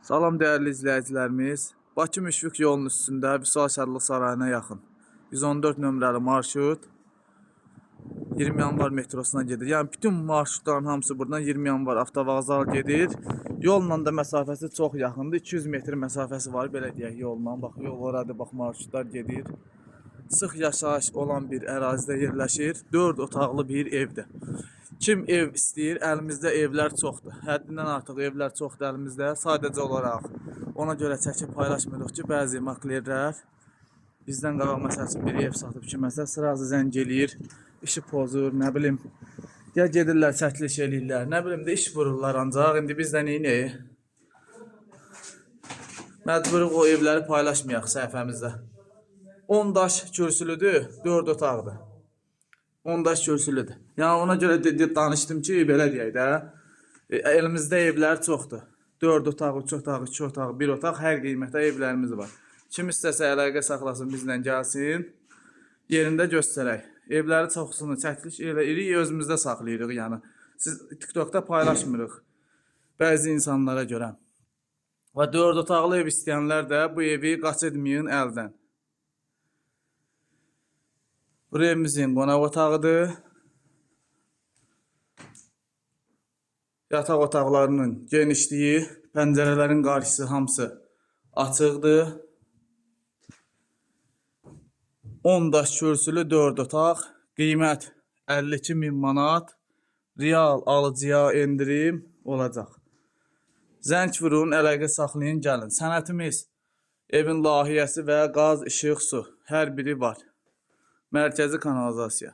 Salam değerli izləyicilərimiz. Bakı Müşfiq yolunun üstündə Vüsal Şadlıq Sarayına yaxın 114 nömrəli marşrut 20 yanvar metrosuna gedir. Yəni bütün marşrutların hamısı buradan 20 yanvar avtovağzal gedir. Yolla da məsafəsi çox yaxındır. 200 metr məsafəsi var belə deyək yolla. Bax yol oradır, bax marşrutlar gedir. Sıx yaşayış olan bir ərazidə yerləşir. 4 otaqlı bir evdir. Kim ev istəyir? Əlimizdə evlər çoxdur. Həddindən artıq evlər çoxdur əlimizdə. Sadəcə olaraq ona görə çəkib paylaşmırıq ki, bəzi maklerlər bizdən qabaq məsəl üçün bir ev satıb kiməsə sırası zəng eləyir, işi pozur, nə bilim. Ya gedirlər, çəkiliş eləyirlər, nə bilim də iş vururlar ancaq. İndi biz də neynəyik? Məcburuq o evləri paylaşmayaq səhifəmizdə. 10 daş kürsülüdür, 4 otaqdır. 10 daş kürsülüdür. Yəni ona görə danışdım ki, belə deyək də, elimizdə evlər çoxdur. 4 otaq, 3 otaq, 2 otaq, 1 otaq, hər qiymətə evlərimiz var. Kim istəsə əlaqə saxlasın, bizlə gəlsin, yerində göstərək. Evləri çoxsunu çəkiliş eləyirik, özümüzdə saxlayırıq, yəni. Siz TikTokda paylaşmırıq bəzi insanlara görə. Və 4 otaqlı ev istəyənlər də bu evi qaçırmayın əldən. Bu evimizin qonaq otağıdır. Yataq otaqlarının genişliyi, pəncərələrin qarşısı hamısı açıqdır. 10 daş kürsülü 4 otaq. Qiymət 52.000 manat. Real alıcıya endirim olacaq. Zəng vurun, əlaqə saxlayın, gəlin. Sənətimiz, evin layihəsi və qaz, işıq, su hər biri var. Mərkəzi kanalizasiya.